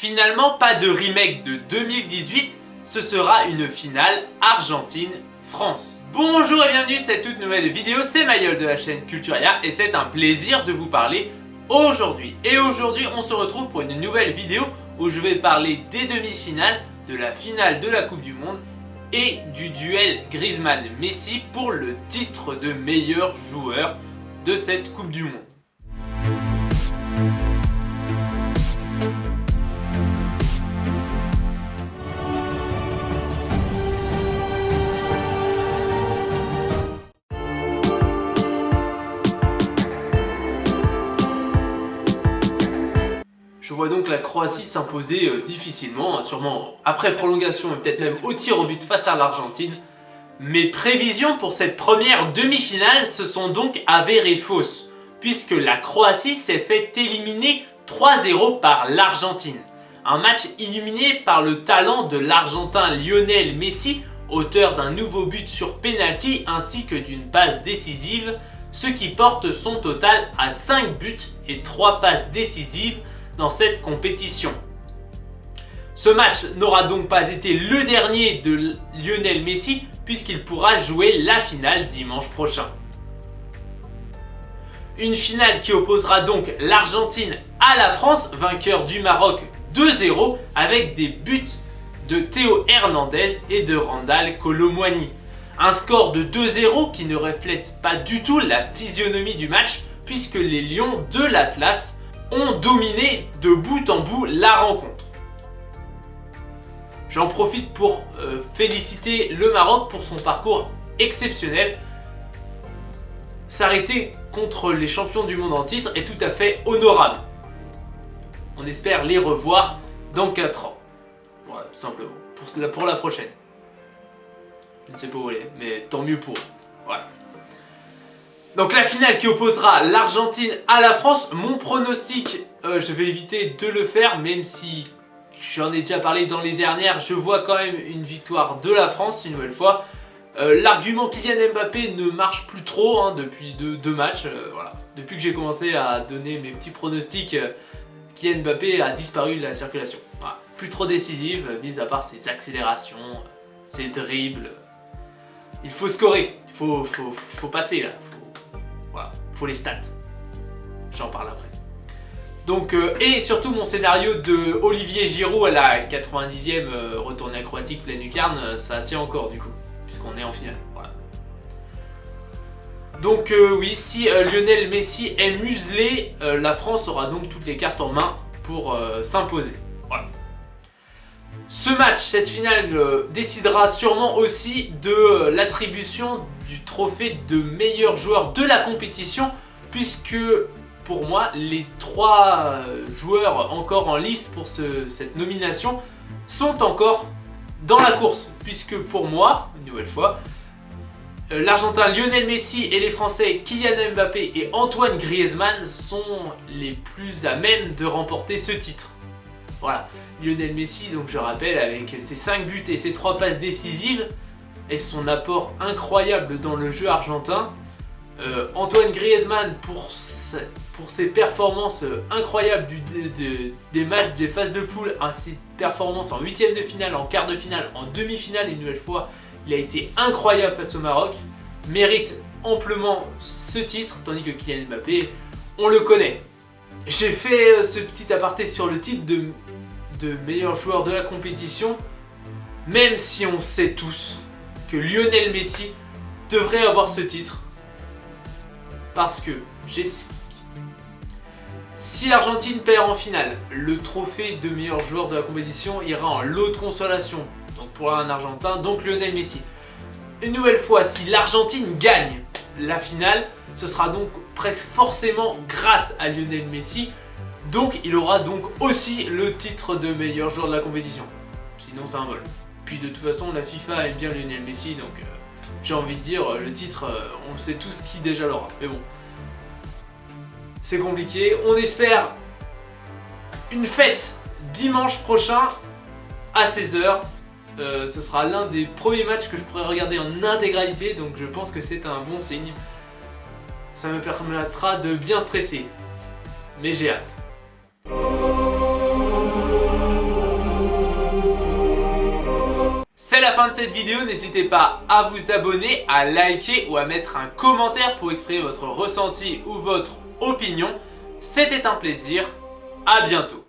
Finalement, pas de remake de 2018, ce sera une finale Argentine-France. Bonjour et bienvenue, cette toute nouvelle vidéo, c'est Mayol de la chaîne Culturia et c'est un plaisir de vous parler aujourd'hui. Et aujourd'hui, on se retrouve pour une nouvelle vidéo où je vais parler des demi-finales, de la finale de la Coupe du Monde et du duel Griezmann-Messi pour le titre de meilleur joueur de cette Coupe du Monde. Je vois donc la Croatie s'imposer difficilement, sûrement après prolongation et peut-être même au tir au but face à l'Argentine. Mes prévisions pour cette première demi-finale se sont donc avérées fausses, puisque la Croatie s'est fait éliminer 3-0 par l'Argentine. Un match illuminé par le talent de l'Argentin Lionel Messi, auteur d'un nouveau but sur penalty ainsi que d'une passe décisive, ce qui porte son total à 5 buts et 3 passes décisives dans cette compétition. Ce match n'aura donc pas été le dernier de Lionel Messi puisqu'il pourra jouer la finale dimanche prochain. Une finale qui opposera donc l'Argentine à la France, vainqueur du Maroc 2-0 avec des buts de Théo Hernandez et de Randal Kolo Muani. Un score de 2-0 qui ne reflète pas du tout la physionomie du match puisque les Lions de l'Atlas ont dominé de bout en bout la rencontre. J'en profite pour féliciter le Maroc pour son parcours exceptionnel. S'arrêter contre les champions du monde en titre est tout à fait honorable. On espère les revoir dans 4 ans. Voilà, tout simplement. Pour la prochaine. Je ne sais pas où elle est, mais tant mieux pour eux. Voilà. Donc la finale qui opposera l'Argentine à la France, mon pronostic, je vais éviter de le faire, même si j'en ai déjà parlé dans les dernières, je vois quand même une victoire de la France une nouvelle fois. L'argument Kylian Mbappé ne marche plus trop depuis deux matchs, voilà. Depuis que j'ai commencé à donner mes petits pronostics, Kylian Mbappé a disparu de la circulation. Voilà. Plus trop décisive, mis à part ses accélérations, ses dribbles. Il faut scorer, il faut passer là. Voilà, faut les stats. J'en parle après. Donc, et surtout mon scénario de Olivier Giroud à la 90e retournée acrobatique pleine lucarne, ça tient encore du coup, puisqu'on est en finale. Voilà. Donc oui, si Lionel Messi est muselé, la France aura donc toutes les cartes en main pour s'imposer. Voilà. Ce match, cette finale, décidera sûrement aussi de l'attribution du trophée de meilleur joueur de la compétition, puisque pour moi, les 3 joueurs encore en lice pour cette nomination sont encore dans la course, puisque pour moi, une nouvelle fois, l'Argentin Lionel Messi et les Français Kylian Mbappé et Antoine Griezmann sont les plus à même de remporter ce titre. Voilà, Lionel Messi, donc je rappelle, avec ses 5 buts et ses 3 passes décisives et son apport incroyable dans le jeu argentin. Antoine Griezmann pour ses performances incroyables des matchs, des phases de poule, ses performances en 8e de finale, en quart de finale, en demi-finale une nouvelle fois. Il a été incroyable face au Maroc, mérite amplement ce titre, tandis que Kylian Mbappé, on le connaît. J'ai fait ce petit aparté sur le titre de meilleur joueur de la compétition, même si on sait tous que Lionel Messi devrait avoir ce titre, parce que, j'explique, si l'Argentine perd en finale, le trophée de meilleur joueur de la compétition ira en lot de consolation, donc pour un Argentin, donc Lionel Messi. Une nouvelle fois, si l'Argentine gagne la finale, ce sera donc presque forcément grâce à Lionel Messi, donc il aura donc aussi le titre de meilleur joueur de la compétition. Sinon c'est un vol. Puis de toute façon la FIFA aime bien Lionel Messi, donc j'ai envie de dire le titre, on sait tous qui déjà l'aura. Mais bon, c'est compliqué. On espère une fête dimanche prochain à 16h. Ce sera l'un des premiers matchs que je pourrai regarder en intégralité, donc je pense que c'est un bon signe. Ça me permettra de bien stresser, mais j'ai hâte. fin de cette vidéo, n'hésitez pas à vous abonner, à liker ou à mettre un commentaire pour exprimer votre ressenti ou votre opinion. C'était un plaisir, à bientôt.